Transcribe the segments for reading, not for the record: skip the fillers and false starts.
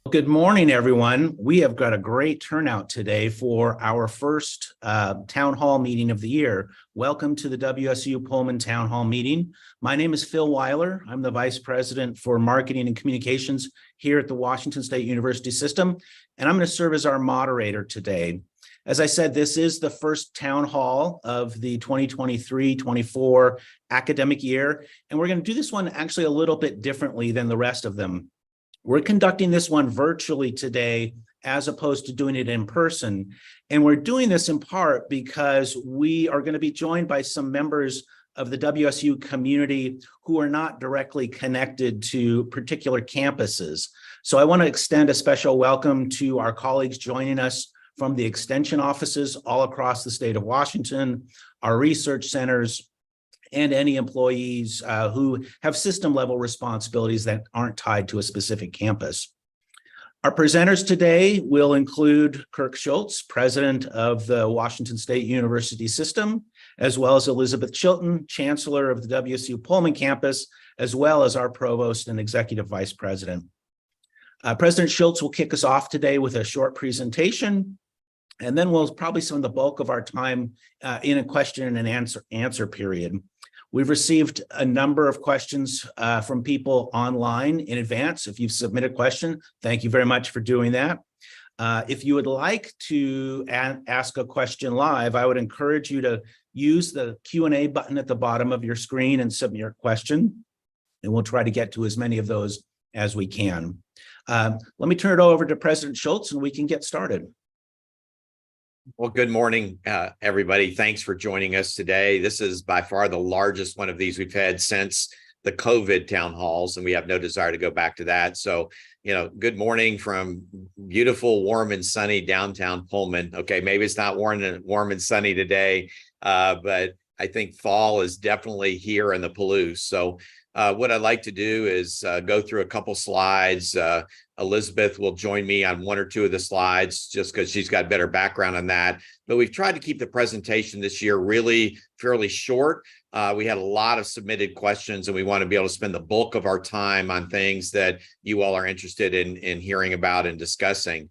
Good morning, everyone. We have got a great turnout today for our first town hall meeting of the year. Welcome to the WSU Pullman Town Hall meeting. My name is Phil Weiler. I'm the Vice President for Marketing and Communications here at the Washington State University System, and I'm going to serve as our moderator today. As I said, this is the first town hall of the 2023-24 academic year, and we're going to do this one actually a little bit differently than the rest of them. We're conducting this one virtually today as opposed to doing it in person. And we're doing this in part because we are going to be joined by some members of the WSU community who are not directly connected to particular campuses. So I want to extend a special welcome to our colleagues joining us from the extension offices all across the state of Washington, our research centers, and any employees who have system-level responsibilities that aren't tied to a specific campus. Our presenters today will include Kirk Schultz, president of the Washington State University System, as well as Elizabeth Chilton, chancellor of the WSU Pullman campus, as well as our provost and executive vice president. President Schultz will kick us off today with a short presentation, and then we'll probably spend the bulk of our time in a question and answer period. We've received a number of questions from people online in advance. If you've submitted a question, thank you very much for doing that. If you would like to ask a question live, I would encourage you to use the Q&A button at the bottom of your screen and submit your question, and we'll try to get to as many of those as we can. Let me turn it over to President Schultz and we can get started. Well, good morning, everybody. Thanks for joining us today. This is by far the largest one of these we've had since the COVID town halls, and we have no desire to go back to that. So, good morning from beautiful, warm and sunny downtown Pullman. Okay, maybe it's not warm and sunny today, but I think fall is definitely here in the Palouse. So what I'd like to do is go through a couple slides. Elizabeth will join me on one or two of the slides just because she's got better background on that. But we've tried to keep the presentation this year really fairly short. We had a lot of submitted questions, and we want to be able to spend the bulk of our time on things that you all are interested in hearing about and discussing.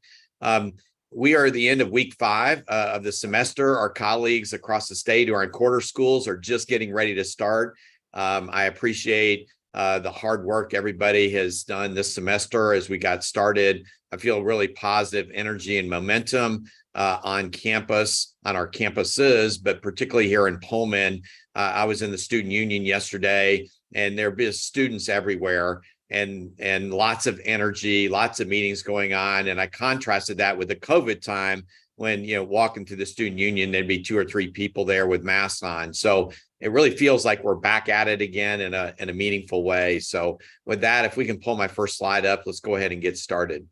We are at the end of week 5 of the semester. Our colleagues across the state who are in quarter schools are just getting ready to start. I appreciate the hard work everybody has done this semester as we got started. I feel really positive energy and momentum on campus, on our campuses, but particularly here in Pullman. I was in the student union yesterday, and there are students everywhere and lots of energy, lots of meetings going on. And I contrasted that with the COVID time when, walking to the student union, there'd be 2 or 3 people there with masks on. So it really feels like we're back at it again in a meaningful way. So with that, if we can pull my first slide up, let's go ahead and get started.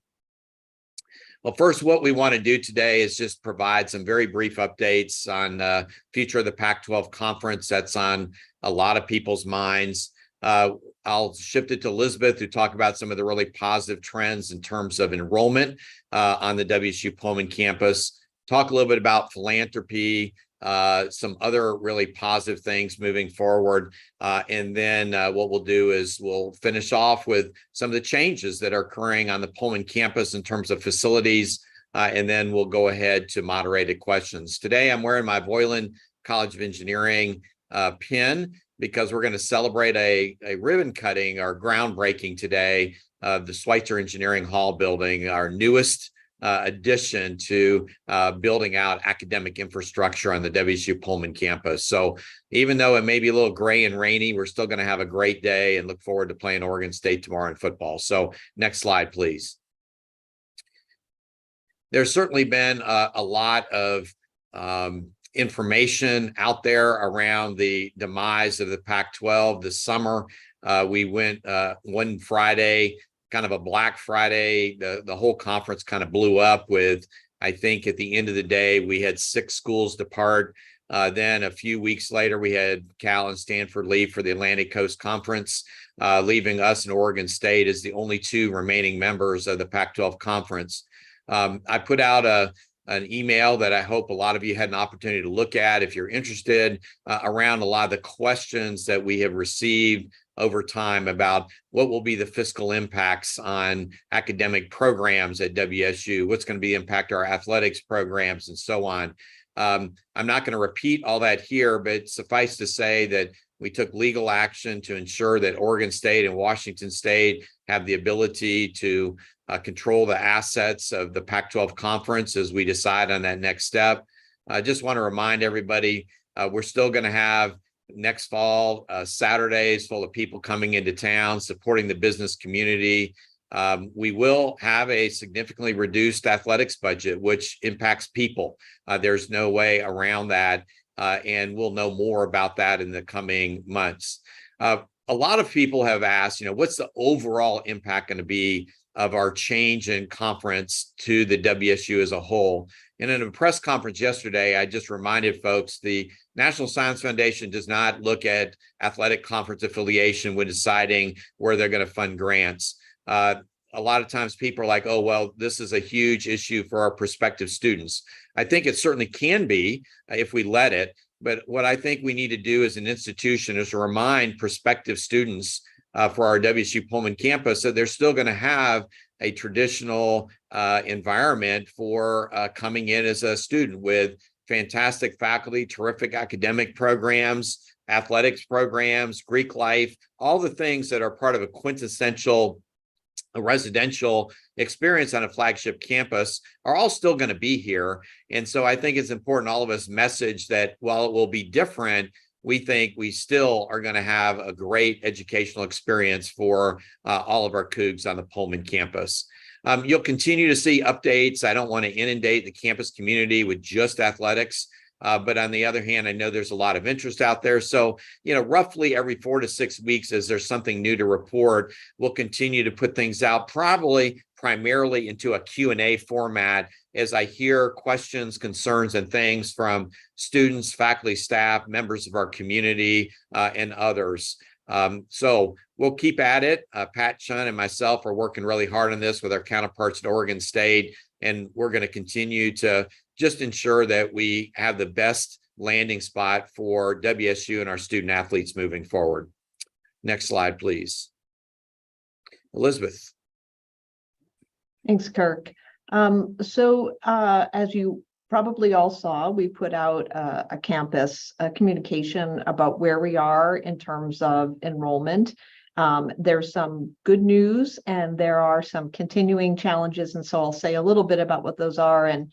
Well, first, what we want to do today is just provide some very brief updates on the future of the Pac-12 conference. That's on a lot of people's minds. I'll shift it to Elizabeth to talk about some of the really positive trends in terms of enrollment on the WSU Pullman campus, talk a little bit about philanthropy, some other really positive things moving forward. And then what we'll do is we'll finish off with some of the changes that are occurring on the Pullman campus in terms of facilities. And then we'll go ahead to moderated questions. Today, I'm wearing my Boylan College of Engineering pin because we're going to celebrate a ribbon cutting or groundbreaking today of the Schweitzer Engineering Hall building, our newest addition to building out academic infrastructure on the WSU Pullman campus. So even though it may be a little gray and rainy, we're still going to have a great day and look forward to playing Oregon State tomorrow in football. So next slide, please. There's certainly been a lot of information out there around the demise of the Pac-12 this summer. We went one Friday, kind of a Black Friday. The whole conference kind of blew up with I think at the end of the day, we had 6 schools depart. Then a few weeks later, we had Cal and Stanford leave for the Atlantic Coast Conference, leaving us and Oregon State as the only 2 remaining members of the Pac-12 Conference. I put out an email that I hope a lot of you had an opportunity to look at if you're interested, around a lot of the questions that we have received over time about what will be the fiscal impacts on academic programs at WSU, what's going to be impact our athletics programs, and so on. I'm not going to repeat all that here, but suffice to say that we took legal action to ensure that Oregon State and Washington State have the ability to control the assets of the Pac-12 conference as we decide on that next step. I just want to remind everybody, we're still going to have next fall Saturdays full of people coming into town, supporting the business community. We will have a significantly reduced athletics budget, which impacts people. There's no way around that. And we'll know more about that in the coming months. A lot of people have asked, what's the overall impact going to be of our change in conference to the WSU as a whole? And in a press conference yesterday, I just reminded folks the National Science Foundation does not look at athletic conference affiliation when deciding where they're going to fund grants. A lot of times people are like, oh, well, this is a huge issue for our prospective students. I think it certainly can be if we let it. But what I think we need to do as an institution is to remind prospective students for our WSU Pullman campus that they're still going to have a traditional environment for coming in as a student with fantastic faculty, terrific academic programs, athletics programs, Greek life, all the things that are part of a quintessential residential experience on a flagship campus are all still going to be here. And so I think it's important all of us message that while it will be different, we think we still are going to have a great educational experience for all of our Cougs on the Pullman campus. You'll continue to see updates. I don't want to inundate the campus community with just athletics. But on the other hand, I know there's a lot of interest out there. So, roughly every 4 to 6 weeks, as there's something new to report, we'll continue to put things out, probably primarily into a Q&A format as I hear questions, concerns, and things from students, faculty, staff, members of our community, and others. So we'll keep at it. Pat Chun and myself are working really hard on this with our counterparts at Oregon State, and we're going to continue to just ensure that we have the best landing spot for WSU and our student athletes moving forward. Next slide, please. Elizabeth. Thanks, Kirk. As you probably all saw, we put out a campus communication about where we are in terms of enrollment. There's some good news and there are some continuing challenges. And so I'll say a little bit about what those are and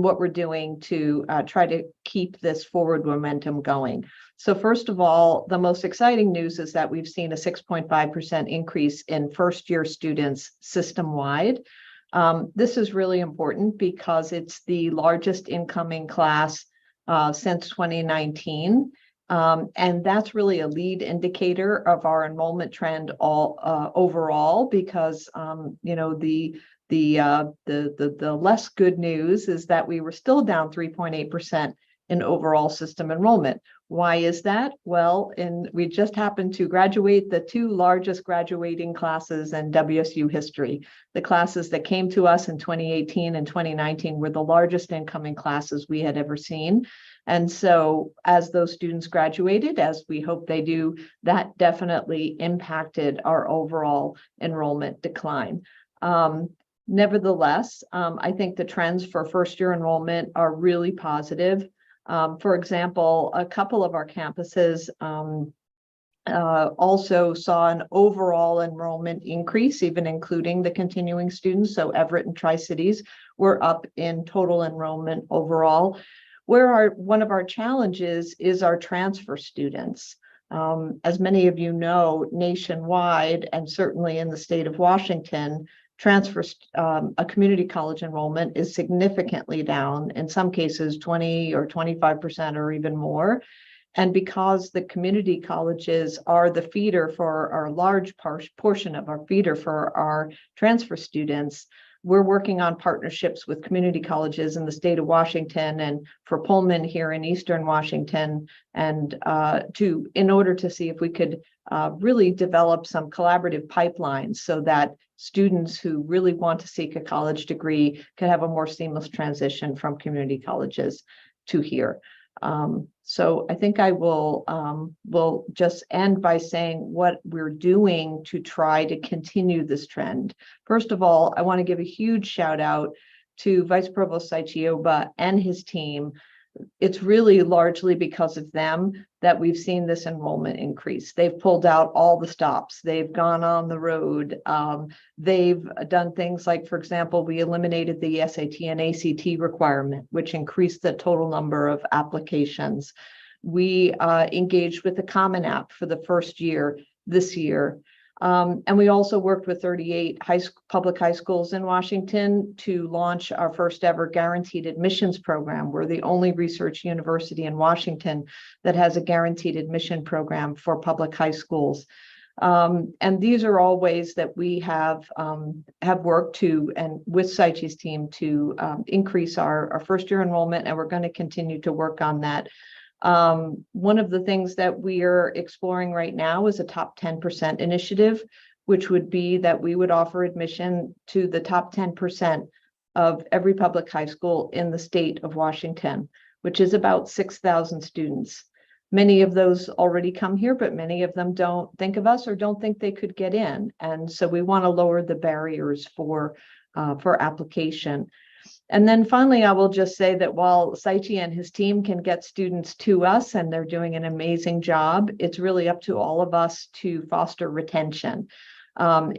what we're doing to try to keep this forward momentum going. So first of all, the most exciting news is that we've seen a 6.5% increase in first-year students system-wide. This is really important because it's the largest incoming class since 2019. And that's really a lead indicator of our enrollment trend overall, because the less good news is that we were still down 3.8% in overall system enrollment. Why is that? Well, we just happened to graduate the 2 largest graduating classes in WSU history. The classes that came to us in 2018 and 2019 were the largest incoming classes we had ever seen. And so as those students graduated, as we hope they do, that definitely impacted our overall enrollment decline. Nevertheless, I think the trends for first-year enrollment are really positive. For example, a couple of our campuses also saw an overall enrollment increase, even including the continuing students. So Everett and Tri-Cities were up in total enrollment overall. One of our challenges is our transfer students. As many of you know, nationwide, and certainly in the state of Washington, a community college enrollment is significantly down, in some cases 20 or 25% or even more. And because the community colleges are the feeder for our large portion of our feeder for our transfer students, we're working on partnerships with community colleges in the state of Washington and for Pullman here in Eastern Washington, and in order to see if we could really develop some collaborative pipelines so that students who really want to seek a college degree can have a more seamless transition from community colleges to here. So I think I will just end by saying what we're doing to try to continue this trend. First of all, I want to give a huge shout out to Vice Provost Saichioba and his team. It's really largely because of them that we've seen this enrollment increase. They've pulled out all the stops. They've gone on the road. They've done things like, for example, we eliminated the SAT and ACT requirement, which increased the total number of applications. We engaged with the Common App for the first year this year. And we also worked with 38 public high schools in Washington to launch our first ever guaranteed admissions program. We're the only research university in Washington that has a guaranteed admission program for public high schools. And these are all ways that we have worked to, and with Saichi's team, to increase our first year enrollment, and we're going to continue to work on that. One of the things that we are exploring right now is a top 10% initiative, which would be that we would offer admission to the top 10% of every public high school in the state of Washington, which is about 6,000 students. Many of those already come here, but many of them don't think of us or don't think they could get in. And so we want to lower the barriers for application. And then finally, I will just say that while Saichi and his team can get students to us, and they're doing an amazing job, it's really up to all of us to foster retention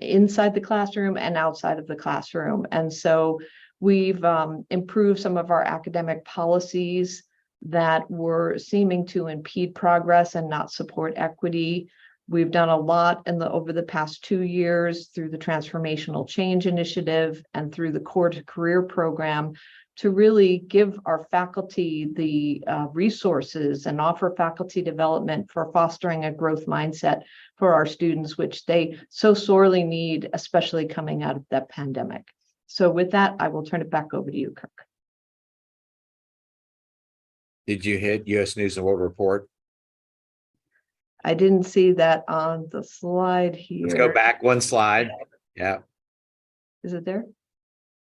inside the classroom and outside of the classroom. And so we've improved some of our academic policies that were seeming to impede progress and not support equity. We've done a lot over the past 2 years through the Transformational Change Initiative and through the Core to Career program to really give our faculty the resources and offer faculty development for fostering a growth mindset for our students, which they so sorely need, especially coming out of that pandemic. So with that, I will turn it back over to you, Kirk. Did you hit U.S. News and World Report? I didn't see that on the slide here. Let's go back one slide. Yeah. Is it there?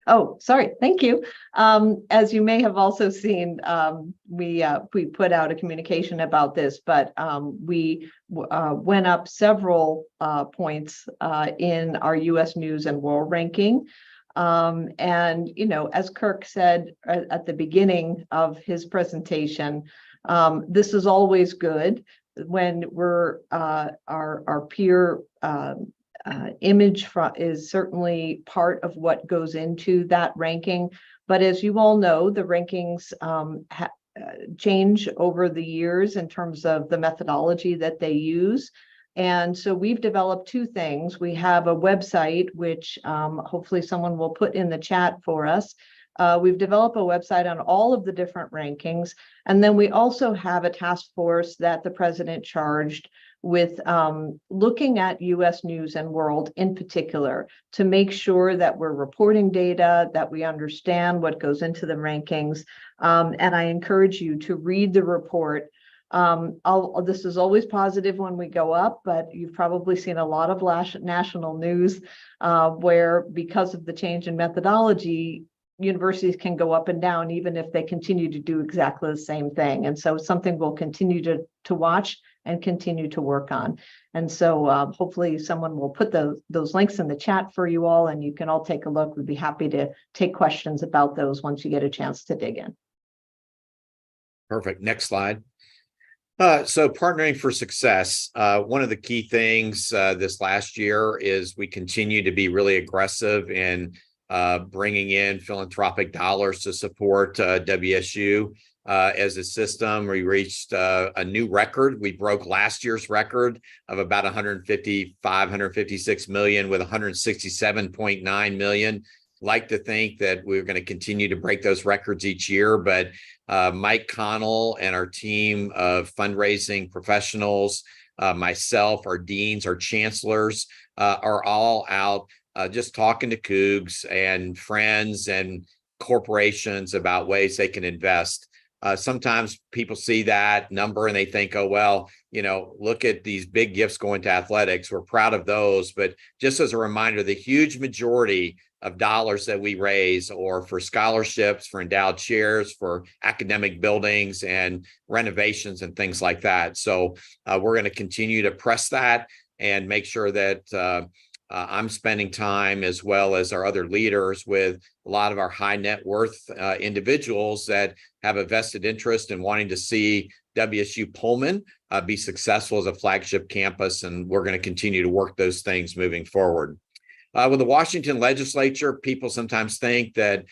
Oh, sorry. Thank you. As you may have also seen, we put out a communication about this, but we went up several points in our U.S. News and World ranking. And, you know, as Kirk said at the beginning of his presentation, this is always good when we're our peer image is certainly part of what goes into that ranking. But as you all know, the rankings change over the years in terms of the methodology that they use. And so we've developed two things. We have a website, which hopefully someone will put in the chat for us. We've developed a website on all of the different rankings. And then we also have a task force that the president charged with looking at U.S. News and World in particular to make sure that we're reporting data, that we understand what goes into the rankings. And I encourage you to read the report. This is always positive when we go up, but you've probably seen a lot of national news where, because of the change in methodology, universities can go up and down even if they continue to do exactly the same thing. And so it's something we'll continue to watch and continue to work on. And so hopefully someone will put those links in the chat for you all, and you can all take a look. We'd be happy to take questions about those once you get a chance to dig in. Perfect. Next slide. So partnering for success. One of the key things this last year is we continue to be really aggressive in bringing in philanthropic dollars to support WSU as a system. We reached a new record. We broke last year's record of about 156 million with 167.9 million. Like to think that we're going to continue to break those records each year, but Mike Connell and our team of fundraising professionals, myself, our deans, our chancellors, are all out just talking to Cougs and friends and corporations about ways they can invest. Sometimes people see that number and they think, oh, well, look at these big gifts going to athletics. We're proud of those. But just as a reminder, the huge majority of dollars that we raise or for scholarships, for endowed chairs, for academic buildings and renovations and things like that. So we're going to continue to press that and make sure that I'm spending time, as well as our other leaders, with a lot of our high net worth individuals that have a vested interest in wanting to see WSU Pullman be successful as a flagship campus. And we're going to continue to work those things moving forward. With the Washington legislature, people sometimes think that,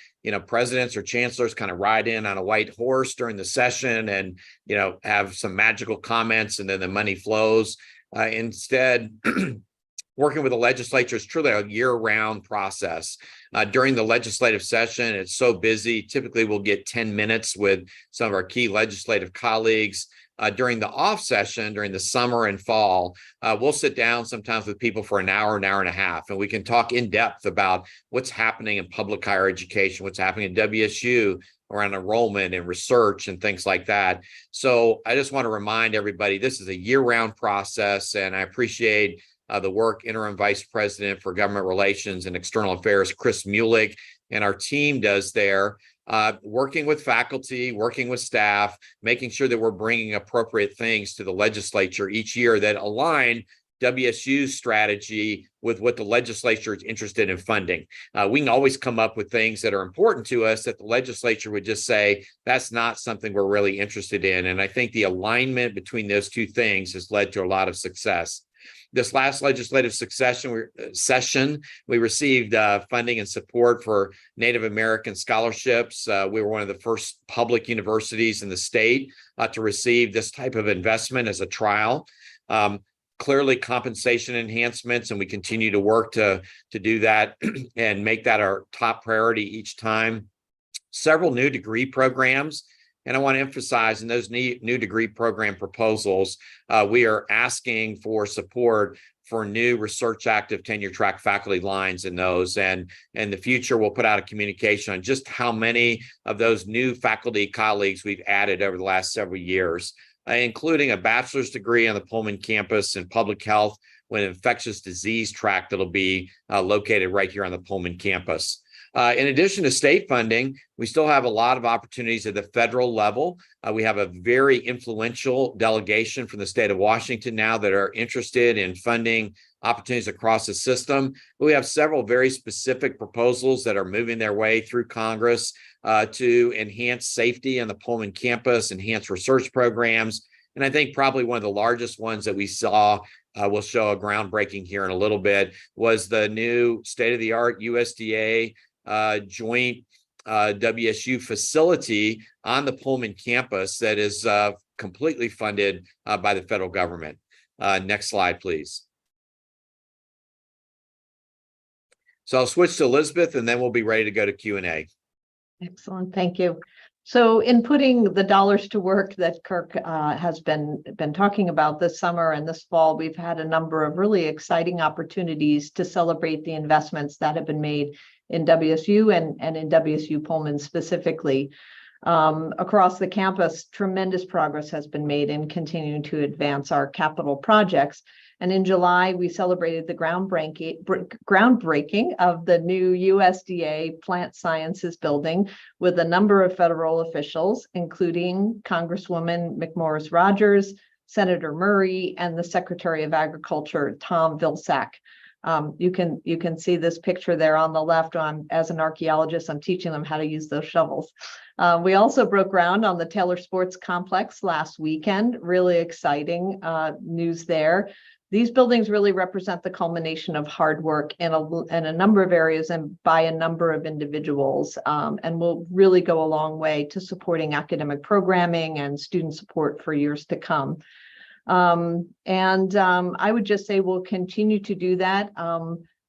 presidents or chancellors kind of ride in on a white horse during the session and, have some magical comments and then the money flows. Instead, working with the legislature is truly a year-round process. During the legislative session, it's so busy. Typically, we'll get 10 minutes with some of our key legislative colleagues. During the off session, during the summer and fall, we'll sit down sometimes with people for an hour and a half, and we can talk in depth about what's happening in public higher education, what's happening at WSU around enrollment and research and things like that. So I just want to remind everybody, this is a year-round process, and I appreciate the work Interim Vice President for Government Relations and External Affairs, Chris Mulick, and our team does there, working with faculty, working with staff, making sure that we're bringing appropriate things to the legislature each year that align WSU's strategy with what the legislature is interested in funding. We can always come up with things that are important to us that the legislature would just say, that's not something we're really interested in. And I think the alignment between those two things has led to a lot of success. This last legislative session, we received funding and support for Native American scholarships. We were one of the first public universities in the state to receive this type of investment as a trial. Clearly, compensation enhancements, and we continue to work to do that and make that our top priority each time. Several new degree programs. And I want to emphasize in those new degree program proposals, we are asking for support for new research active tenure track faculty lines in those. And in the future, we'll put out a communication on just how many of those new faculty colleagues we've added over the last several years, including a bachelor's degree on the Pullman campus in public health with an infectious disease track that'll be located right here on the Pullman campus. In addition to state funding, we still have a lot of opportunities at the federal level. We have a very influential delegation from the state of Washington now that are interested in funding opportunities across the system. We have several very specific proposals that are moving their way through Congress to enhance safety on the Pullman campus, enhance research programs. And I think probably one of the largest ones that we saw, we'll show a groundbreaking here in a little bit, was the new state-of-the-art USDA joint WSU facility on the Pullman campus that is completely funded by the federal government. Next slide, please. So I'll switch to Elizabeth, and then we'll be ready to go to Q&A. Excellent, thank you. So in putting the dollars to work that Kirk has been talking about this summer and this fall, we've had a number of really exciting opportunities to celebrate the investments that have been made in WSU and in WSU Pullman specifically. Across the campus, tremendous progress has been made in continuing to advance our capital projects. And in July, we celebrated the groundbreaking of the new USDA Plant Sciences building with a number of federal officials, including Congresswoman McMorris Rodgers, Senator Murray, and the Secretary of Agriculture, Tom Vilsack. You can see this picture there on the left. As an archaeologist, I'm teaching them how to use those shovels. We also broke ground on the Taylor Sports Complex last weekend. Really exciting news there. These buildings really represent the culmination of hard work in a number of areas and by a number of individuals, and will really go a long way to supporting academic programming and student support for years to come. I would just say we'll continue to do that.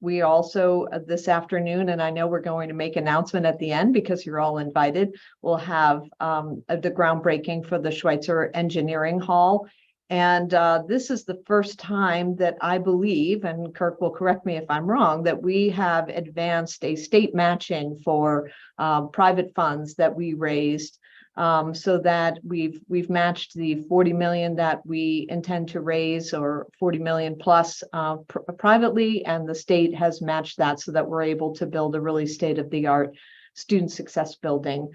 We also this afternoon, and I know we're going to make an announcement at the end because you're all invited, we'll have the groundbreaking for the Schweitzer Engineering Hall. And this is the first time that I believe, and Kirk will correct me if I'm wrong, that we have advanced a state matching for private funds that we raised, so that we've matched the 40 million that we intend to raise, or 40 million plus privately, and the state has matched that so that we're able to build a really state-of-the-art student success building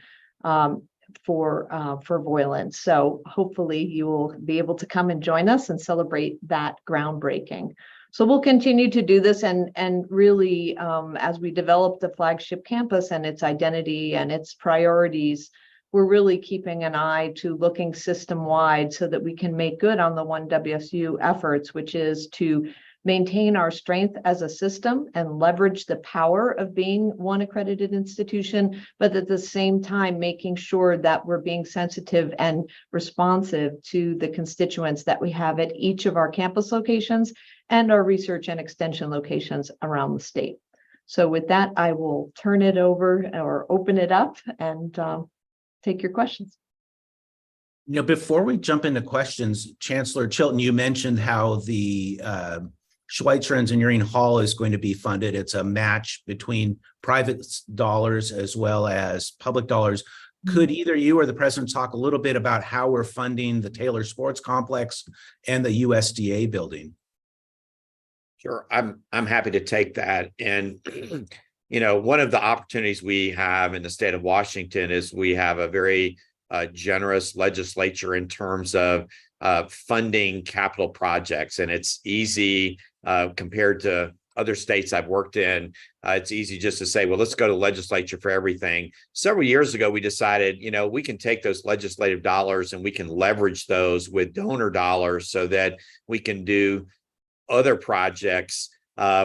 for Voiland. So hopefully you will be able to come and join us and celebrate that groundbreaking. So we'll continue to do this, and really as we develop the flagship campus and its identity and its priorities, we're really keeping an eye to looking system-wide so that we can make good on the One WSU efforts, which is to maintain our strength as a system and leverage the power of being one accredited institution, but at the same time, making sure that we're being sensitive and responsive to the constituents that we have at each of our campus locations and our research and extension locations around the state. So with that, I will turn it over or open it up and take your questions. You know, before we jump into questions, Chancellor Chilton, you mentioned how the Schweitzer Engineering Hall is going to be funded. It's a match between private dollars as well as public dollars. Could either you or the president talk a little bit about how we're funding the Taylor Sports Complex and the USDA building? Sure, I'm happy to take that. And you know, one of the opportunities we have in the state of Washington is we have a very generous legislature in terms of funding capital projects, and it's easy compared to other states I've worked in. It's easy just to say, well, let's go to legislature for everything. Several years ago, we decided, you know, we can take those legislative dollars and we can leverage those with donor dollars so that we can do other projects.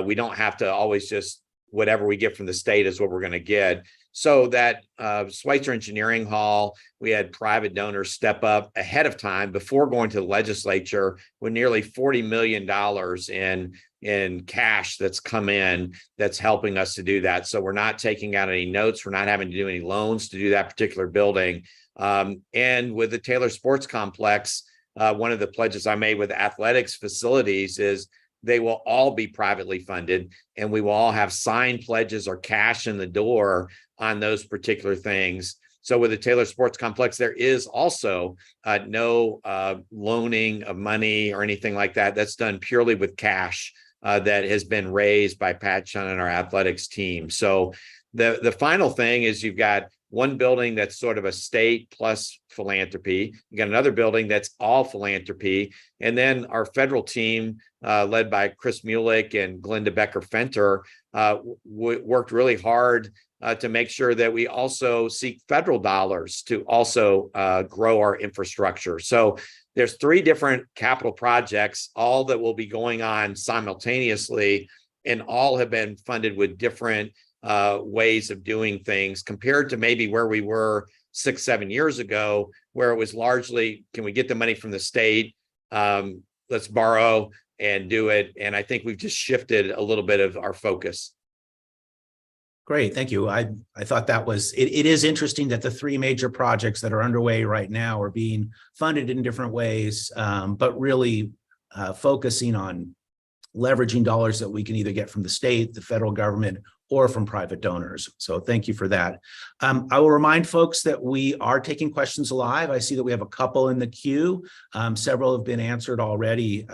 We don't have to always just whatever we get from the state is what we're going to get. So that Schweitzer Engineering Hall, we had private donors step up ahead of time before going to the legislature with nearly $40 million in cash that's come in that's helping us to do that. So we're not taking out any notes. We're not having to do any loans to do that particular building. And with the Taylor Sports Complex, one of the pledges I made with athletics facilities is they will all be privately funded, and we will all have signed pledges or cash in the door on those particular things. So with the Taylor Sports Complex, there is also no loaning of money or anything like that. That's done purely with cash that has been raised by Pat Chun and our athletics team. So the final thing is you've got one building that's sort of a state plus philanthropy. You got another building that's all philanthropy. And then our federal team, led by Chris Mulick and Glenda Becker-Fenter, worked really hard to make sure that we also seek federal dollars to also grow our infrastructure. So there's 3 different capital projects, all that will be going on simultaneously, and all have been funded with different ways of doing things compared to maybe where we were 6-7 years ago, where it was largely, can we get the money from the state? Let's borrow and do it. And I think we've just shifted a little bit of our focus. Great, thank you. I thought that was, it is interesting that the 3 major projects that are underway right now are being funded in different ways, but really focusing on leveraging dollars that we can either get from the state, the federal government, or from private donors. So thank you for that. I will remind folks that we are taking questions live. I see that we have a couple in the queue. Several have been answered already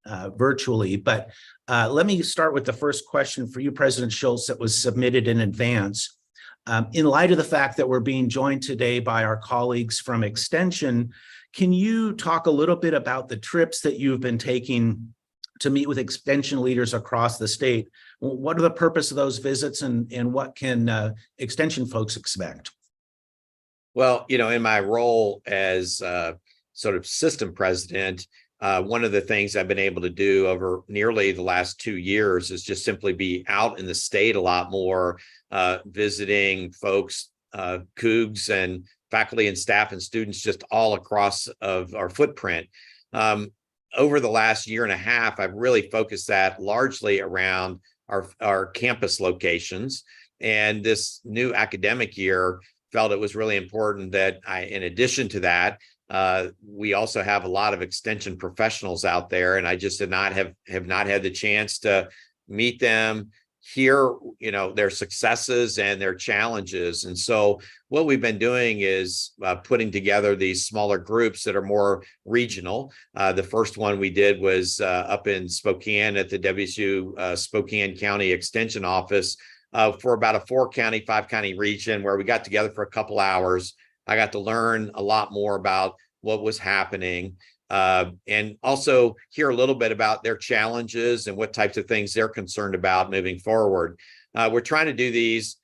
virtually, but let me start with the first question for you, President Schultz, that was submitted in advance. In light of the fact that we're being joined today by our colleagues from Extension, can you talk a little bit about the trips that you've been taking to meet with Extension leaders across the state? What are the purpose of those visits, and what can Extension folks expect? Well, you know, in my role as sort of system president, one of the things I've been able to do over nearly the last 2 years is just simply be out in the state a lot more, visiting folks, Cougs and faculty and staff and students just all across of our footprint. Over the last year and a half, I've really focused that largely around our campus locations. And this new academic year, felt it was really important that in addition to that, We also have a lot of extension professionals out there, and I just have not had the chance to meet them, hear, their successes and their challenges. And so what we've been doing is putting together these smaller groups that are more regional. The first one we did was up in Spokane at the WSU Spokane County Extension Office for about a 4-county, 5-county region, where we got together for a couple hours. I got to learn a lot more about what was happening, and also hear a little bit about their challenges and what types of things they're concerned about moving forward. We're trying to do these.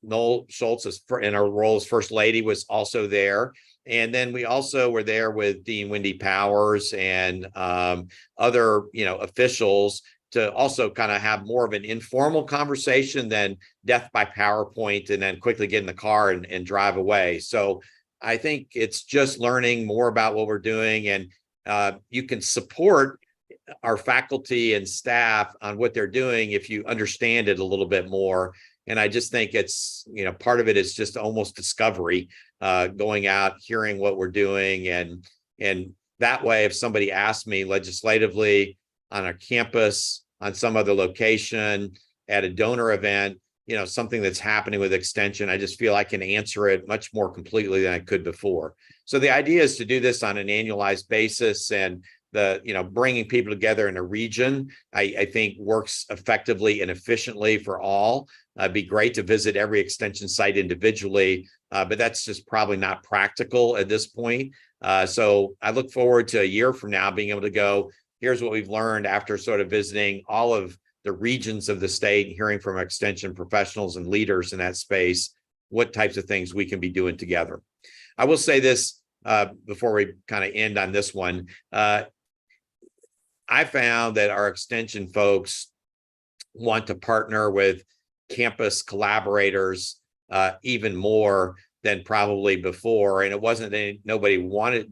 Noel Schultz, in our role as First Lady, was also there. And then we also were there with Dean Wendy Powers and other, officials, to also kind of have more of an informal conversation than death by PowerPoint and then quickly get in the car and drive away. So I think it's just learning more about what we're doing, and you can support our faculty and staff on what they're doing if you understand it a little bit more. And I just think it's, part of it is just almost discovery, going out, hearing what we're doing. And that way, if somebody asks me legislatively, on a campus, on some other location, at a donor event, something that's happening with extension, I just feel I can answer it much more completely than I could before. So the idea is to do this on an annualized basis, and bringing people together in a region, I think works effectively and efficiently for all. It'd be great to visit every extension site individually, but that's just probably not practical at this point. So I look forward to a year from now being able to go, here's what we've learned after sort of visiting all of the regions of the state and hearing from extension professionals and leaders in that space, what types of things we can be doing together. I will say this before we kind of end on this one. I found that our extension folks want to partner with campus collaborators even more than probably before. And it wasn't that nobody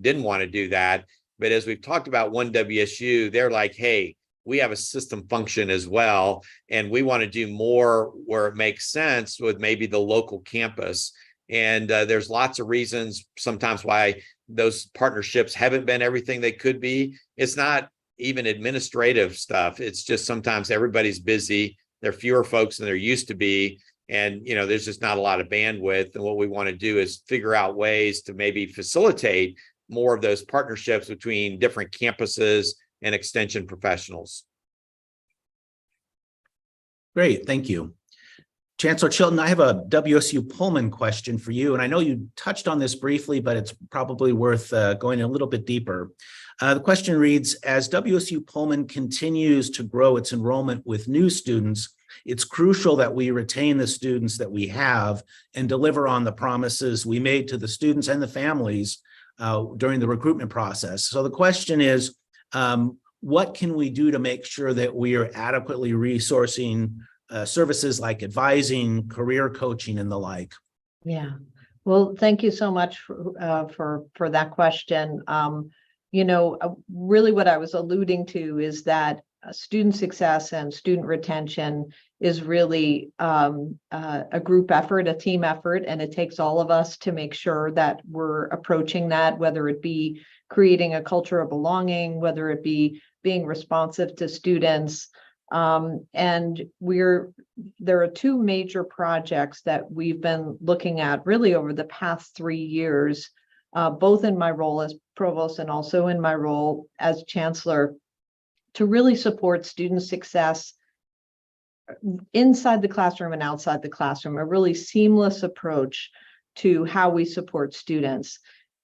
didn't want to do that. But as we've talked about One WSU, they're like, hey, we have a system function as well, and we want to do more where it makes sense with maybe the local campus. And there's lots of reasons sometimes why those partnerships haven't been everything they could be. It's not even administrative stuff. It's just sometimes everybody's busy. There are fewer folks than there used to be. And, there's just not a lot of bandwidth. And what we want to do is figure out ways to maybe facilitate more of those partnerships between different campuses and extension professionals. Great, thank you. Chancellor Chilton, I have a WSU Pullman question for you. And I know you touched on this briefly, but it's probably worth going a little bit deeper. The question reads, as WSU Pullman continues to grow its enrollment with new students, it's crucial that we retain the students that we have and deliver on the promises we made to the students and the families during the recruitment process. So the question is, what can we do to make sure that we are adequately resourcing services like advising, career coaching, and the like? Yeah, well, thank you so much for that question. Really what I was alluding to is that student success and student retention is really a group effort, a team effort, and it takes all of us to make sure that we're approaching that, whether it be creating a culture of belonging, whether it be being responsive to students. And there are two major projects that we've been looking at really over the past 3 years, both in my role as provost and also in my role as chancellor, to really support student success inside the classroom and outside the classroom, a really seamless approach to how we support students.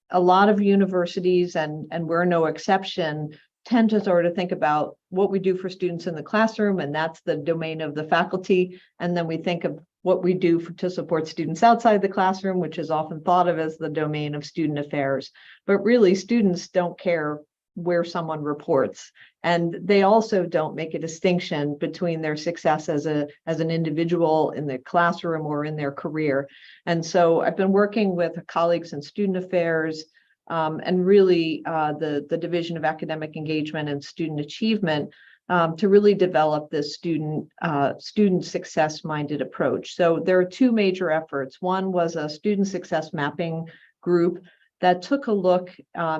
A lot of universities, and we're no exception, tend to sort of think about what we do for students in the classroom, and that's the domain of the faculty. And then we think of what we do to support students outside the classroom, which is often thought of as the domain of student affairs. But really, students don't care where someone reports, and they also don't make a distinction between their success as an individual in the classroom or in their career. And so I've been working with colleagues in student affairs and really the Division of Academic Engagement and Student Achievement to really develop this student success minded approach. So there are two major efforts. One was a student success mapping group that took a look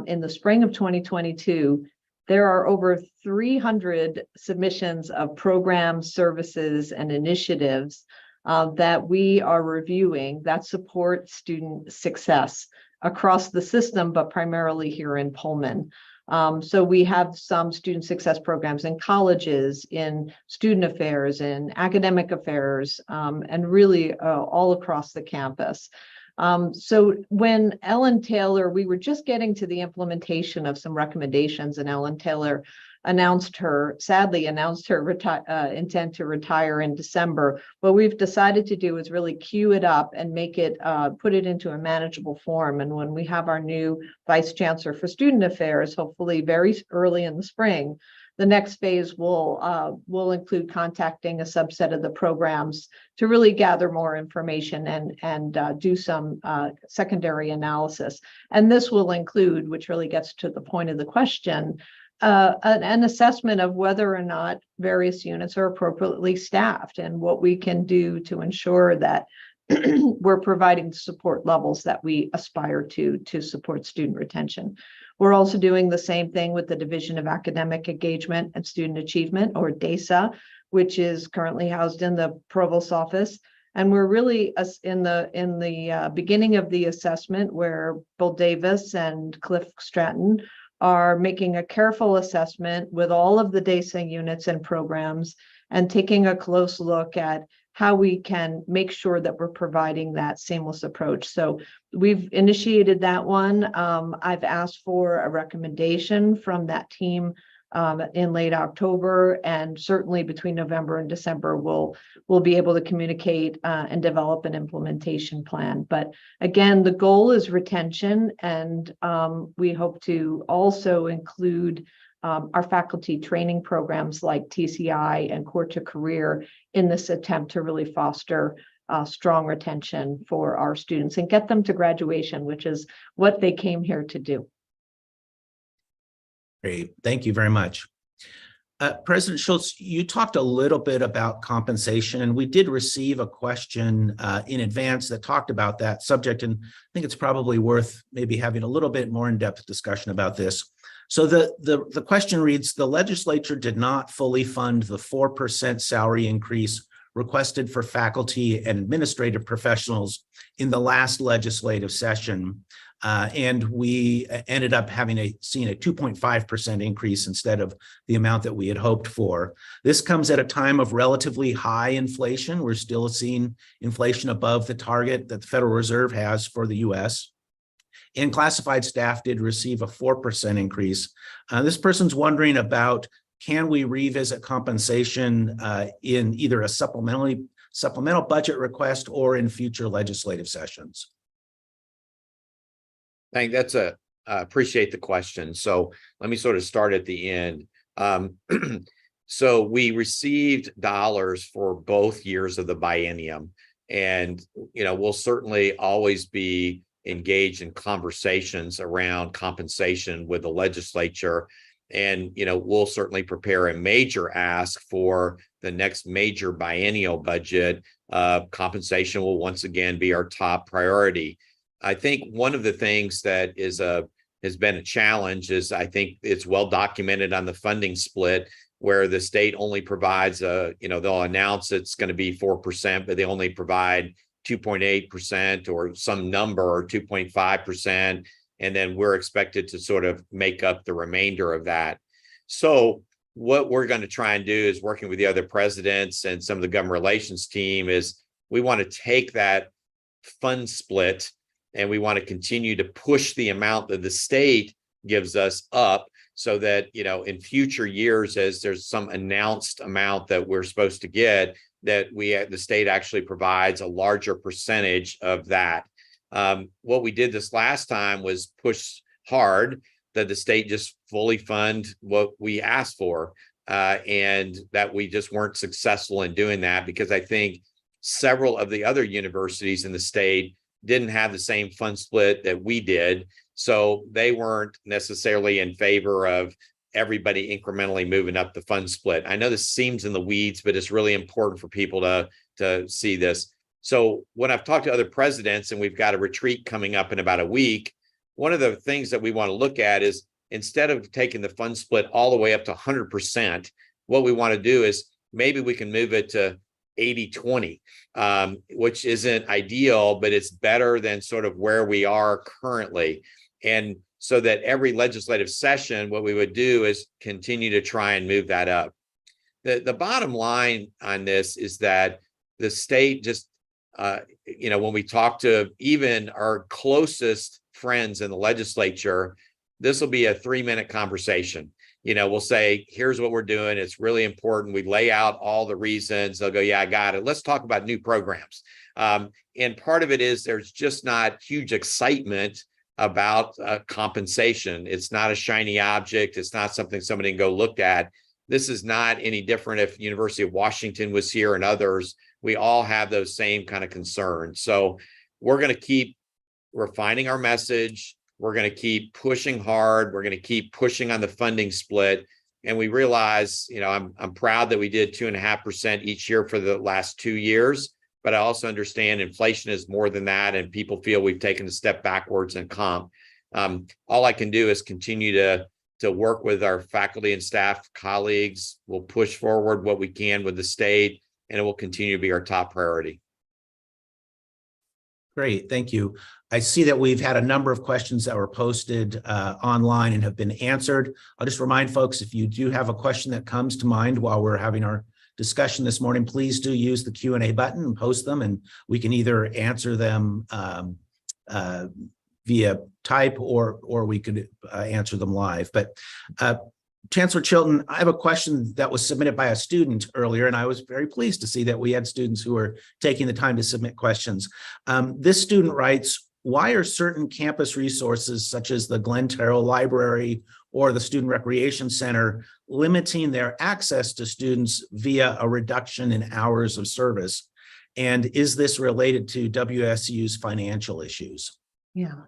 in the spring of 2022. There are over 300 submissions of programs, services, and initiatives that we are reviewing that support student success across the system, but primarily here in Pullman. So we have some student success programs in colleges, in student affairs, in academic affairs, and really all across the campus. So when Ellen Taylor, we were just getting to the implementation of some recommendations, and Ellen Taylor sadly announced her intent to retire in December. What we've decided to do is really queue it up and make it, put it into a manageable form. And when we have our new Vice Chancellor for Student Affairs, hopefully very early in the spring, the next phase will include contacting a subset of the programs to really gather more information and do some secondary analysis. And this will include, which really gets to the point of the question, an assessment of whether or not various units are appropriately staffed and what we can do to ensure that we're providing the support levels that we aspire to support student retention. We're also doing the same thing with the Division of Academic Engagement and Student Achievement, or DASA, which is currently housed in the Provost's office. And we're really in the beginning of the assessment, where Bill Davis and Cliff Stratton are making a careful assessment with all of the DASA units and programs and taking a close look at how we can make sure that we're providing that seamless approach. So we've initiated that one. I've asked for a recommendation from that team in late October, and certainly between November and December, we'll be able to communicate and develop an implementation plan. But again, the goal is retention, and we hope to also include our faculty training programs like TCI and Core to Career in this attempt to really foster strong retention for our students and get them to graduation, which is what they came here to do. Great. Thank you very much. President Schultz, you talked a little bit about compensation, and we did receive a question in advance that talked about that subject, and I think it's probably worth maybe having a little bit more in-depth discussion about this. So the question reads, the legislature did not fully fund the 4% salary increase requested for faculty and administrative professionals in the last legislative session. And we ended up seeing a 2.5% increase instead of the amount that we had hoped for. This comes at a time of relatively high inflation. We're still seeing inflation above the target that the Federal Reserve has for the US. And classified staff did receive a 4% increase. This person's wondering about, can we revisit compensation in either a supplemental budget request or in future legislative sessions? I think appreciate the question. So let me sort of start at the end. So we received dollars for both years of the biennium, and we'll certainly always be engaged in conversations around compensation with the legislature. And, we'll certainly prepare a major ask for the next major biennial budget. Compensation will once again be our top priority. I think one of the things that has been a challenge is, I think it's well documented on the funding split, where the state only provides they'll announce it's going to be 4%, but they only provide 2.8% or some number, or 2.5%. And then we're expected to sort of make up the remainder of that. So what we're going to try and do is, working with the other presidents and some of the government relations team, is we want to take that fund split and we want to continue to push the amount that the state gives us up, so that, in future years, as there's some announced amount that we're supposed to get, that the state actually provides a larger percentage of that. What we did this last time was push hard that the state just fully fund what we asked for, and that we just weren't successful in doing that, because I think several of the other universities in the state didn't have the same fund split that we did. So they weren't necessarily in favor of everybody incrementally moving up the fund split. I know this seems in the weeds, but it's really important for people to see this. So when I've talked to other presidents, and we've got a retreat coming up in about a week, one of the things that we want to look at is, instead of taking the fund split all the way up to 100%, what we want to do is maybe we can move it to 80-20, which isn't ideal, but it's better than sort of where we are currently. And so that every legislative session, what we would do is continue to try and move that up. The bottom line on this is that the state just, when we talk to even our closest friends in the legislature, this will be a 3-minute conversation. We'll say, here's what we're doing. It's really important. We lay out all the reasons. They'll go, yeah, I got it. Let's talk about new programs. And part of it is there's just not huge excitement about compensation. It's not a shiny object. It's not something somebody can go look at. This is not any different if University of Washington was here and others. We all have those same kind of concerns. So we're going to keep refining our message. We're going to keep pushing hard. We're going to keep pushing on the funding split. And we realize, I'm proud that we did 2.5% each year for the last 2 years, but I also understand inflation is more than that. And people feel we've taken a step backwards in comp. All I can do is continue to work with our faculty and staff colleagues. We'll push forward what we can with the state, and it will continue to be our top priority. Great, thank you. I see that we've had a number of questions that were posted online and have been answered. I'll just remind folks, if you do have a question that comes to mind while we're having our discussion this morning, please do use the Q&A button and post them, and we can either answer them via type or we could answer them live. But Chancellor Chilton, I have a question that was submitted by a student earlier, and I was very pleased to see that we had students who were taking the time to submit questions. This student writes, why are certain campus resources such as the Glen Terrell Library or the Student Recreation Center limiting their access to students via a reduction in hours of service? And is this related to WSU's financial issues? Yeah.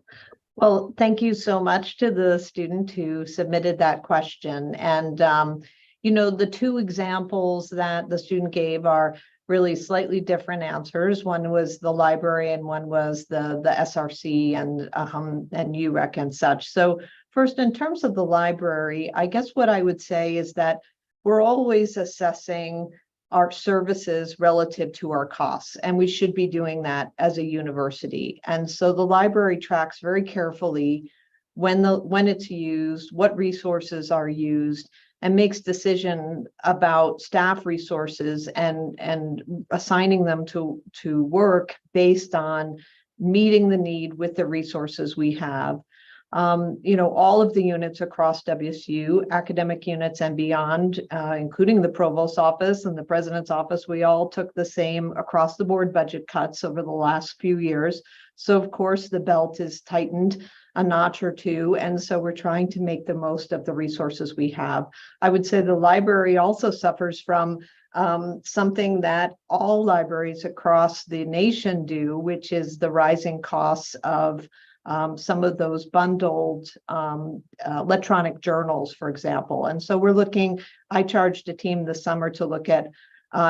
Well, thank you so much to the student who submitted that question. And, the two examples that the student gave are really slightly different answers. One was the library and one was the SRC and UREC and such. So first, in terms of the library, I guess what I would say is that we're always assessing our services relative to our costs, and we should be doing that as a university. And so the library tracks very carefully when it's used, what resources are used, and makes decision about staff resources and assigning them to work based on meeting the need with the resources we have. All of the units across WSU, academic units and beyond, including the provost's office and the president's office, we all took the same across the board budget cuts over the last few years. So of course the belt is tightened a notch or two. And so we're trying to make the most of the resources we have. I would say the library also suffers from something that all libraries across the nation do, which is the rising costs of some of those bundled electronic journals, for example. And so I charged a team this summer to look at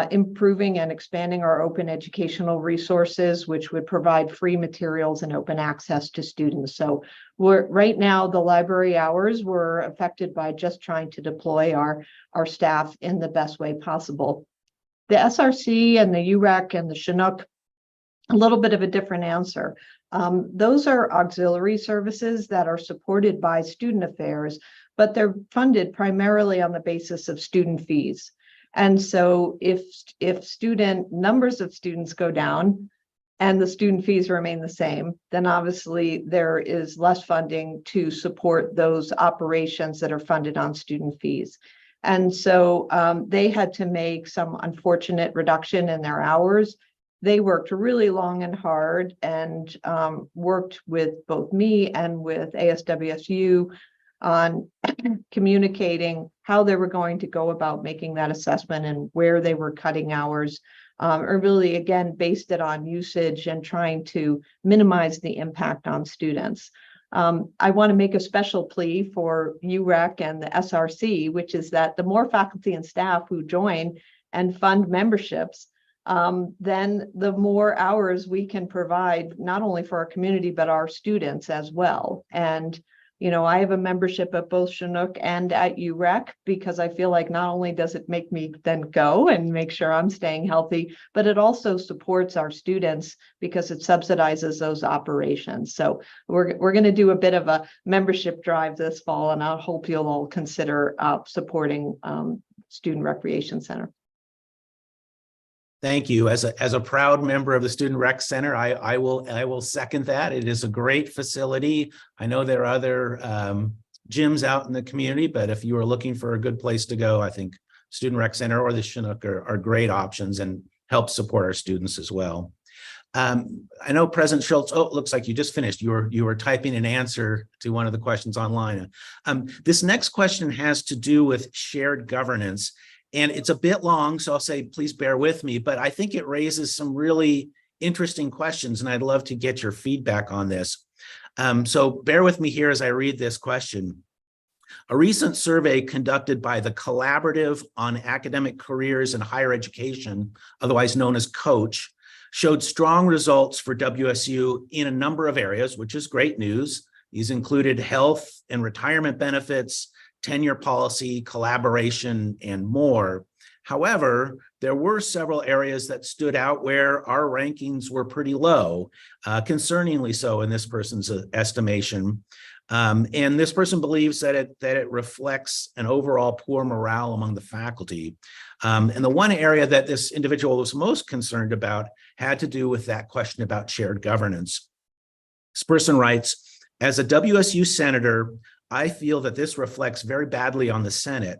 improving and expanding our open educational resources, which would provide free materials and open access to students. So right now, the library hours were affected by just trying to deploy our staff in the best way possible. The SRC and the UREC and the Chinook, a little bit of a different answer. Those are auxiliary services that are supported by student affairs, but they're funded primarily on the basis of student fees. And so if student numbers of students go down and the student fees remain the same, then obviously there is less funding to support those operations that are funded on student fees. And so they had to make some unfortunate reduction in their hours. They worked really long and hard and worked with both me and with ASWSU on communicating how they were going to go about making that assessment and where they were cutting hours, or really, again, based it on usage and trying to minimize the impact on students. I want to make a special plea for UREC and the SRC, which is that the more faculty and staff who join and fund memberships, then the more hours we can provide, not only for our community, but our students as well. And I have a membership at both Chinook and at UREC because I feel like not only does it make me then go and make sure I'm staying healthy, but it also supports our students because it subsidizes those operations. So we're going to do a bit of a membership drive this fall, and I hope you'll all consider supporting Student Recreation Center. Thank you. As a proud member of the Student Rec Center, I will second that. It is a great facility. I know there are other gyms out in the community, but if you are looking for a good place to go, I think Student Rec Center or the Chinook are great options and help support our students as well. I know President Schultz, it looks like you just finished. You were typing an answer to one of the questions online. This next question has to do with shared governance. And it's a bit long, so I'll say, please bear with me, but I think it raises some really interesting questions, and I'd love to get your feedback on this. So bear with me here as I read this question. A recent survey conducted by the Collaborative on Academic Careers in Higher Education, otherwise known as COACH, showed strong results for WSU in a number of areas, which is great news. These included health and retirement benefits, tenure policy, collaboration, and more. However, there were several areas that stood out where our rankings were pretty low, concerningly so in this person's estimation. And this person believes that it reflects an overall poor morale among the faculty. And the one area that this individual was most concerned about had to do with that question about shared governance. This person writes, as a WSU senator, I feel that this reflects very badly on the Senate,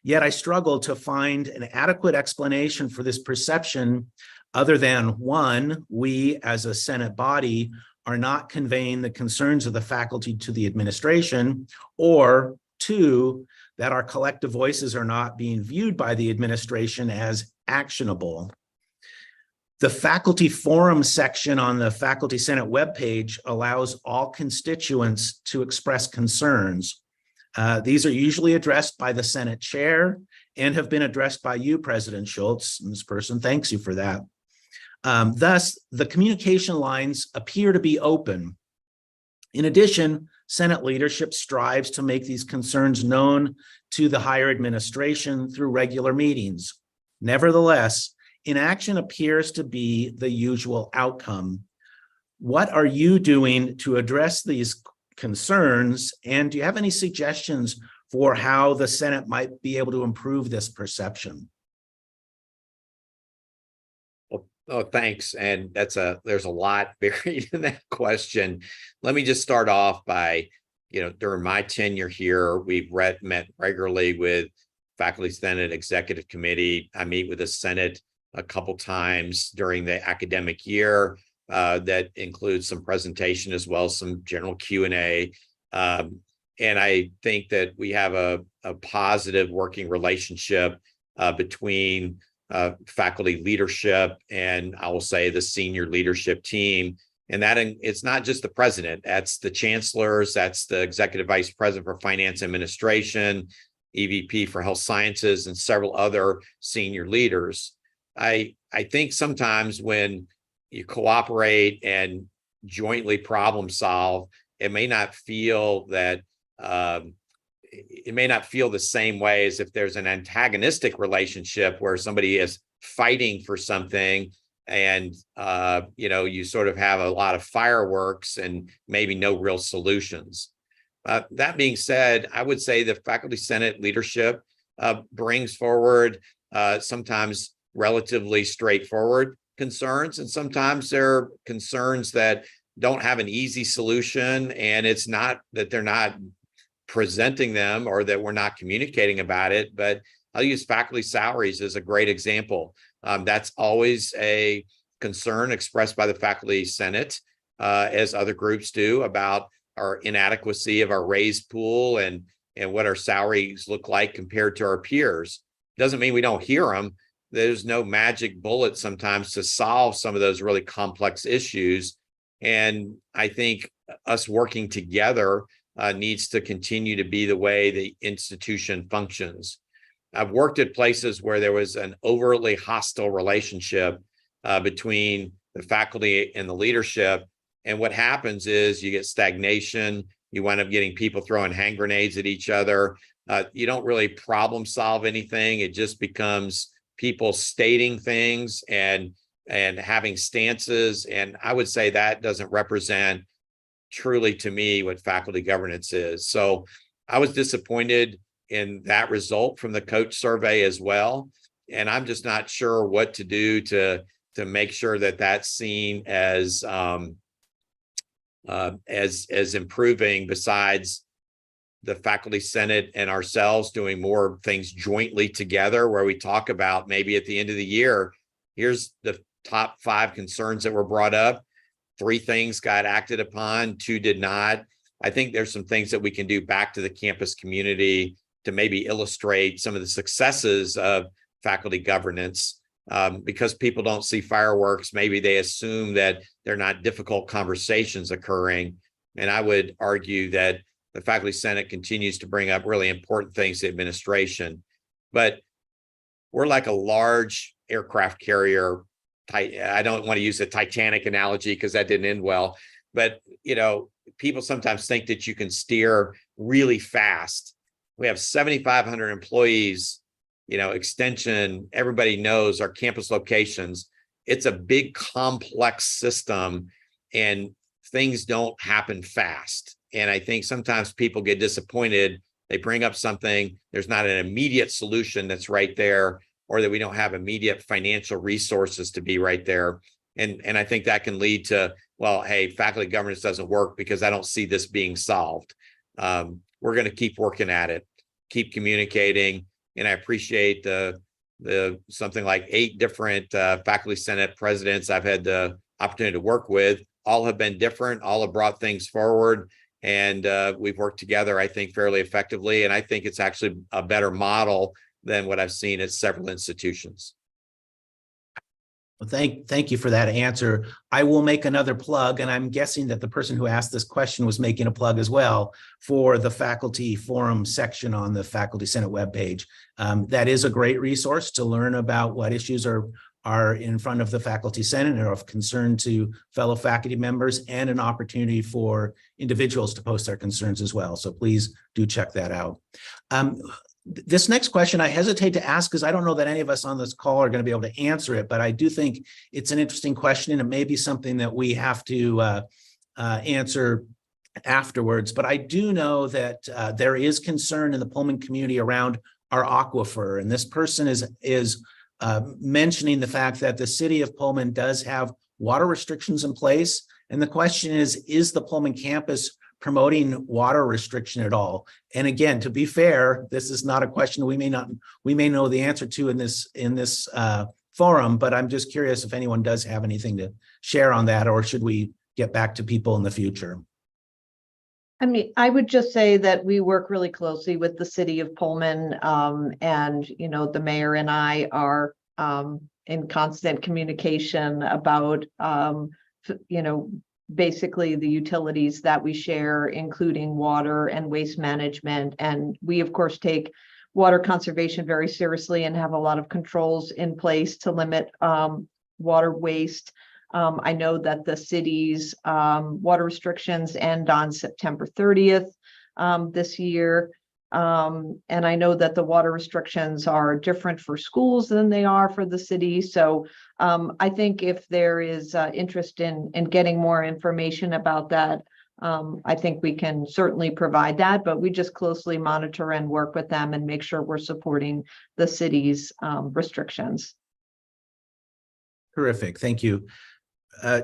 yet I struggle to find an adequate explanation for this perception other than, one, we as a Senate body are not conveying the concerns of the faculty to the administration, or two, that our collective voices are not being viewed by the administration as actionable. The faculty forum section on the Faculty Senate webpage allows all constituents to express concerns. These are usually addressed by the Senate chair and have been addressed by you, President Schultz, and this person thanks you for that. Thus, the communication lines appear to be open. In addition, Senate leadership strives to make these concerns known to the higher administration through regular meetings. Nevertheless, inaction appears to be the usual outcome. What are you doing to address these concerns? And do you have any suggestions for how the Senate might be able to improve this perception? Oh, thanks. And there's a lot buried in that question. Let me just start off by, during my tenure here, we've met regularly with Faculty Senate Executive Committee. I meet with the Senate a couple times during the academic year. That includes some presentation as well as some general Q&A. And I think that we have a positive working relationship between faculty leadership and I will say the senior leadership team. And that it's not just the president, that's the chancellors, that's the executive vice president for finance administration, EVP for health sciences, and several other senior leaders. I think sometimes when you cooperate and jointly problem solve, it may not feel that it may not feel the same way as if there's an antagonistic relationship where somebody is fighting for something and you sort of have a lot of fireworks and maybe no real solutions. That being said, I would say the Faculty Senate leadership brings forward sometimes relatively straightforward concerns, and sometimes there are concerns that don't have an easy solution, and it's not that they're not presenting them or that we're not communicating about it. But I'll use faculty salaries as a great example. That's always a concern expressed by the Faculty Senate, as other groups do, about our inadequacy of our raise pool and what our salaries look like compared to our peers. Doesn't mean we don't hear them. There's no magic bullet sometimes to solve some of those really complex issues. And I think us working together needs to continue to be the way the institution functions. I've worked at places where there was an overtly hostile relationship between the faculty and the leadership. And what happens is you get stagnation. You wind up getting people throwing hand grenades at each other. You don't really problem solve anything. It just becomes people stating things and having stances. And I would say that doesn't represent truly, to me, what faculty governance is. So I was disappointed in that result from the coach survey as well. And I'm just not sure what to do to make sure that that's seen as improving, besides the faculty senate and ourselves doing more things jointly together, where we talk about maybe at the end of the year, here's the top 5 concerns that were brought up. 3 things got acted upon, 2 did not. I think there's some things that we can do back to the campus community to maybe illustrate some of the successes of faculty governance. Because people don't see fireworks, maybe they assume that they're not difficult conversations occurring. And I would argue that the faculty senate continues to bring up really important things to administration. But we're like a large aircraft carrier. I don't want to use the Titanic analogy because that didn't end well. But, people sometimes think that you can steer really fast. We have 7,500 employees, extension, everybody knows our campus locations. It's a big, complex system, and things don't happen fast. And I think sometimes people get disappointed. They bring up something, there's not an immediate solution that's right there, or that we don't have immediate financial resources to be right there. And I think that can lead to, well, hey, faculty governance doesn't work because I don't see this being solved. We're going to keep working at it, keep communicating. And I appreciate the something like 8 different faculty senate presidents I've had the opportunity to work with. All have been different, all have brought things forward. And we've worked together, I think, fairly effectively. And I think it's actually a better model than what I've seen at several institutions. Well, thank you for that answer. I will make another plug, and I'm guessing that the person who asked this question was making a plug as well for the faculty forum section on the Faculty Senate webpage. That is a great resource to learn about what issues are in front of the Faculty Senate and are of concern to fellow faculty members, and an opportunity for individuals to post their concerns as well. So please do check that out. This next question I hesitate to ask because I don't know that any of us on this call are going to be able to answer it, but I do think it's an interesting question, and it may be something that we have to answer afterwards. But I do know that there is concern in the Pullman community around our aquifer, and this person is mentioning the fact that the city of Pullman does have water restrictions in place. And the question is the Pullman campus promoting water restriction at all? And again, to be fair, this is not a question we may know the answer to in this forum, but I'm just curious if anyone does have anything to share on that, or should we get back to people in the future? I mean, I would just say that we work really closely with the city of Pullman, and the mayor and I are in constant communication about basically the utilities that we share, including water and waste management. And we, of course, take water conservation very seriously and have a lot of controls in place to limit water waste. I know that the city's water restrictions end on September 30th this year. And I know that the water restrictions are different for schools than they are for the city. So I think if there is interest in getting more information about that, I think we can certainly provide that, but we just closely monitor and work with them and make sure we're supporting the city's restrictions. Terrific, thank you.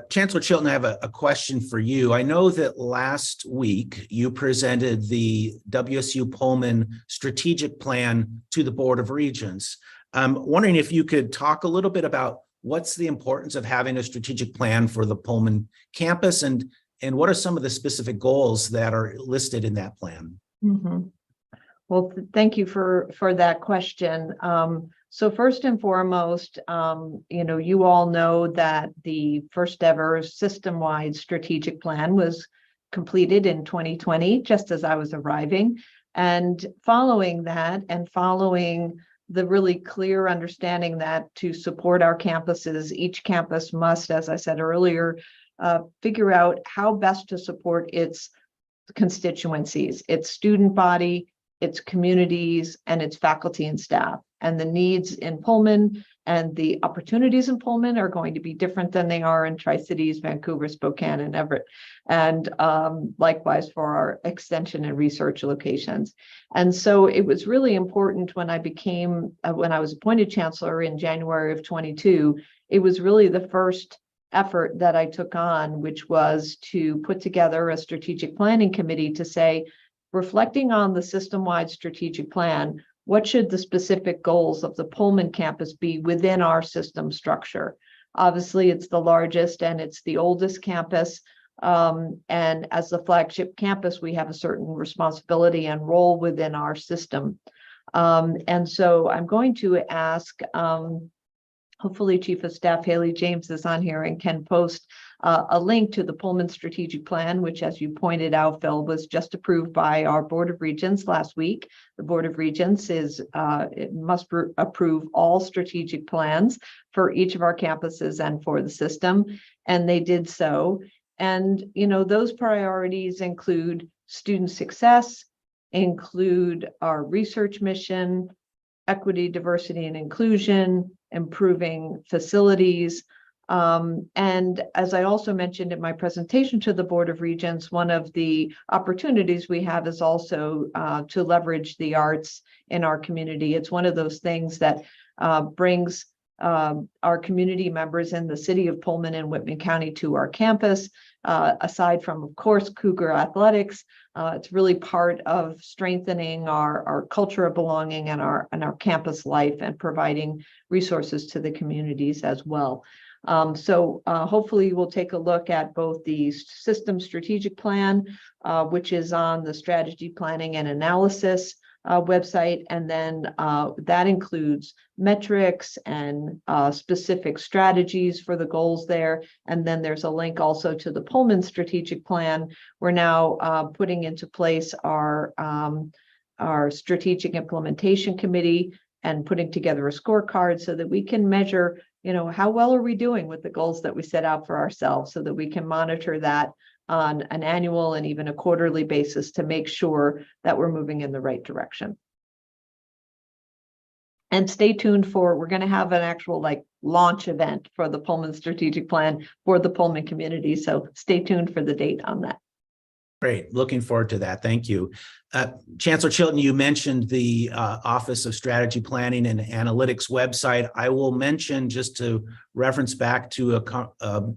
Chancellor Chilton, I have a question for you. I know that last week you presented the WSU Pullman strategic plan to the Board of Regents. I'm wondering if you could talk a little bit about what's the importance of having a strategic plan for the Pullman campus, and what are some of the specific goals that are listed in that plan? Mm-hmm. Well, thank you for that question. So first and foremost, you all know that the first ever system-wide strategic plan was completed in 2020, just as I was arriving. And following that, and following the really clear understanding that to support our campuses, each campus must, as I said earlier, figure out how best to support its constituencies, its student body, its communities, and its faculty and staff. And the needs in Pullman and the opportunities in Pullman are going to be different than they are in Tri-Cities, Vancouver, Spokane, and Everett. And likewise for our extension and research locations. And so it was really important when I was appointed chancellor in January of 22, it was really the first effort that I took on, which was to put together a strategic planning committee to say, reflecting on the system-wide strategic plan, what should the specific goals of the Pullman campus be within our system structure? Obviously, it's the largest and it's the oldest campus. And as the flagship campus, we have a certain responsibility and role within our system. And so I'm going to ask, hopefully Chief of Staff Haley James is on here and can post a link to the Pullman strategic plan, which, as you pointed out, Phil, was just approved by our Board of Regents last week. The Board of Regents it must approve all strategic plans for each of our campuses and for the system, and they did so. And, those priorities include student success, include our research mission, equity, diversity, and inclusion, improving facilities. And as I also mentioned in my presentation to the Board of Regents, one of the opportunities we have is also to leverage the arts in our community. It's one of those things that brings our community members in the city of Pullman and Whitman County to our campus. Aside from, of course, Cougar athletics, it's really part of strengthening our culture of belonging and our campus life and providing resources to the communities as well. So hopefully we'll take a look at both the system strategic plan, which is on the strategy planning and analysis website, and then that includes metrics and specific strategies for the goals there. And then there's a link also to the Pullman strategic plan. We're now putting into place our strategic implementation committee and putting together a scorecard so that we can measure, how well are we doing with the goals that we set out for ourselves, so that we can monitor that on an annual and even a quarterly basis to make sure that we're moving in the right direction. And stay tuned we're going to have an actual launch event for the Pullman strategic plan for the Pullman community. So stay tuned for the date on that. Great. Looking forward to that. Thank you. Chancellor Chilton, you mentioned the Office of Strategy Planning and Analytics website. I will mention, just to reference back to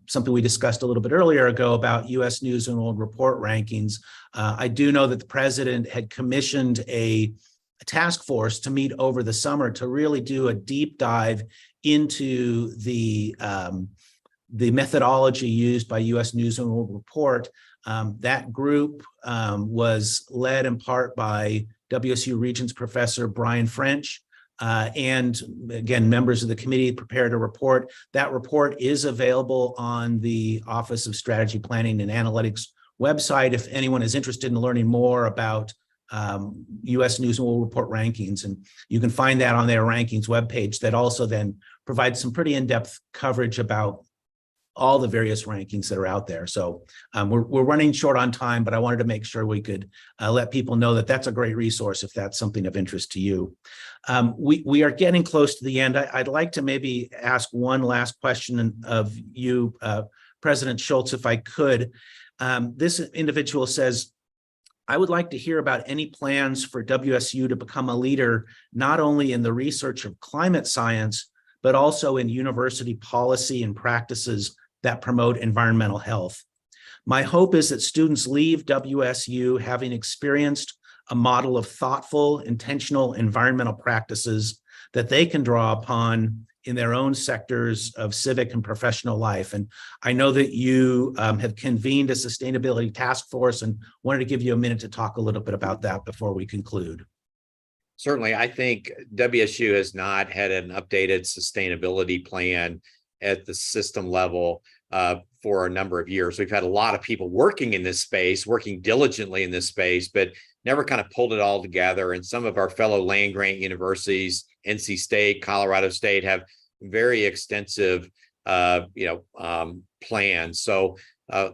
something we discussed a little bit earlier ago about U.S. News and World Report rankings. I do know that the president had commissioned a task force to meet over the summer to really do a deep dive into the methodology used by U.S. News and World Report. That group was led in part by WSU Regents Professor Brian French, and again, members of the committee prepared a report. That report is available on the Office of Strategy Planning and Analytics website if anyone is interested in learning more about U.S. News and World Report rankings. And you can find that on their rankings webpage that also then provides some pretty in-depth coverage about all the various rankings that are out there. So we're running short on time, but I wanted to make sure we could let people know that that's a great resource if that's something of interest to you. We are getting close to the end. I'd like to maybe ask one last question of you, President Schultz, if I could. This individual says, I would like to hear about any plans for WSU to become a leader, not only in the research of climate science, but also in university policy and practices that promote environmental health. My hope is that students leave WSU having experienced a model of thoughtful, intentional environmental practices that they can draw upon in their own sectors of civic and professional life. And I know that you have convened a sustainability task force, and wanted to give you a minute to talk a little bit about that before we conclude. Certainly, I think WSU has not had an updated sustainability plan at the system level for a number of years. We've had a lot of people working in this space, working diligently in this space, but never kind of pulled it all together. And some of our fellow land-grant universities NC State, Colorado State have very extensive, plans. So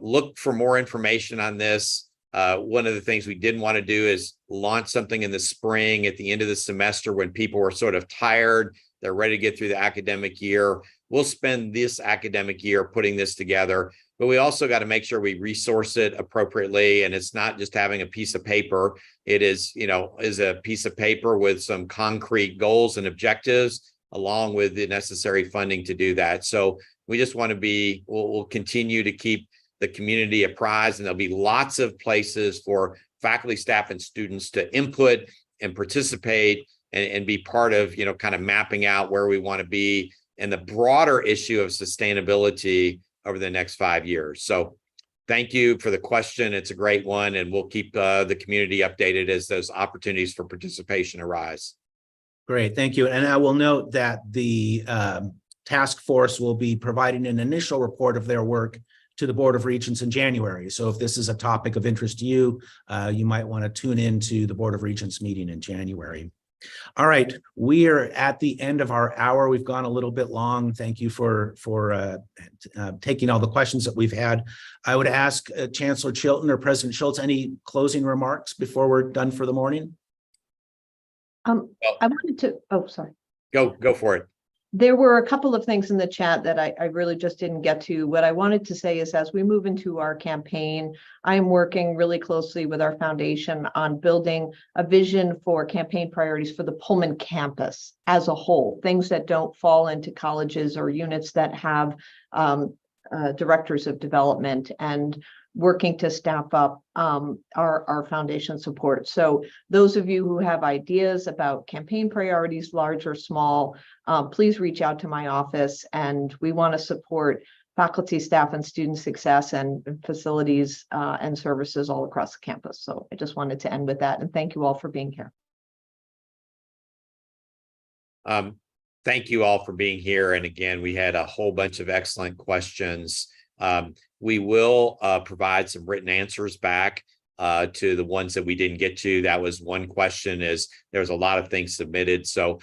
look for more information on this. One of the things we didn't want to do is launch something in the spring at the end of the semester when people were sort of tired. They're ready to get through the academic year. We'll spend this academic year putting this together, but we also got to make sure we resource it appropriately. And it's not just having a piece of paper. It is a piece of paper with some concrete goals and objectives, along with the necessary funding to do that. So we just want to we'll continue to keep the community apprised, and there'll be lots of places for faculty, staff, and students to input and participate and be part of, kind of mapping out where we want to be and the broader issue of sustainability over the next 5 years. So thank you for the question. It's a great one, and we'll keep the community updated as those opportunities for participation arise. Great, thank you. And I will note that the task force will be providing an initial report of their work to the Board of Regents in January. So if this is a topic of interest to you, you might want to tune into the Board of Regents meeting in January. All right, we are at the end of our hour. We've gone a little bit long. Thank you for taking all the questions that we've had. I would ask Chancellor Chilton or President Schultz, any closing remarks before we're done for the morning? I wanted to, sorry. Go for it. There were a couple of things in the chat that I really just didn't get to. What I wanted to say is, as we move into our campaign, I am working really closely with our foundation on building a vision for campaign priorities for the Pullman campus as a whole, things that don't fall into colleges or units that have directors of development, and working to staff up our foundation support. So those of you who have ideas about campaign priorities, large or small, please reach out to my office, and we want to support faculty, staff, and student success and facilities and services all across the campus. So I just wanted to end with that, and thank you all for being here. Thank you all for being here. And again, we had a whole bunch of excellent questions. We will provide some written answers back to the ones that we didn't get to. That was one question, is there's a lot of things submitted. So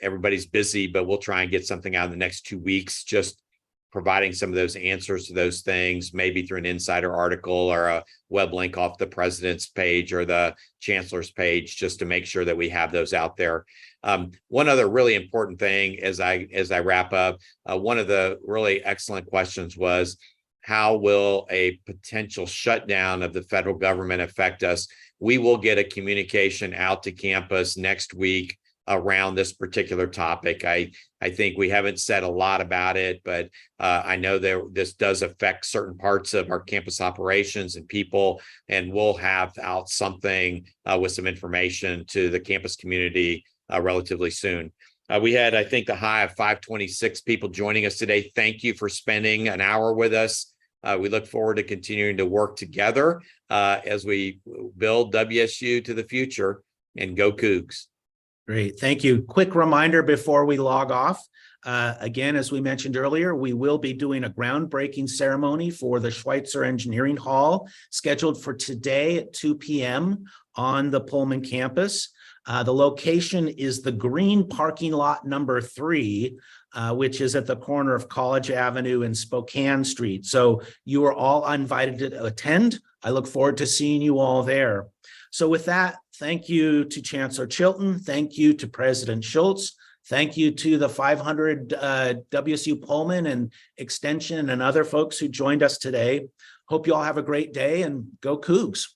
everybody's busy, but we'll try and get something out in the next 2 weeks, just providing some of those answers to those things, maybe through an insider article or a web link off the president's page or the chancellor's page, just to make sure that we have those out there. One other really important thing as I wrap up, one of the really excellent questions was, how will a potential shutdown of the federal government affect us? We will get a communication out to campus next week around this particular topic. I think we haven't said a lot about it, but I know that this does affect certain parts of our campus operations and people, and we'll have out something with some information to the campus community relatively soon. We had, I think, the high of 526 people joining us today. Thank you for spending an hour with us. We look forward to continuing to work together as we build WSU to the future, and go Cougs. Great, thank you. Quick reminder before we log off. Again, as we mentioned earlier, we will be doing a groundbreaking ceremony for the Schweitzer Engineering Hall, scheduled for today at 2 p.m. on the Pullman campus. The location is the green parking lot number 3, which is at the corner of College Avenue and Spokane Street. So you are all invited to attend. I look forward to seeing you all there. So with that, thank you to Chancellor Chilton. Thank you to President Schultz. Thank you to the 500 WSU Pullman and Extension and other folks who joined us today. Hope you all have a great day, and go Cougs.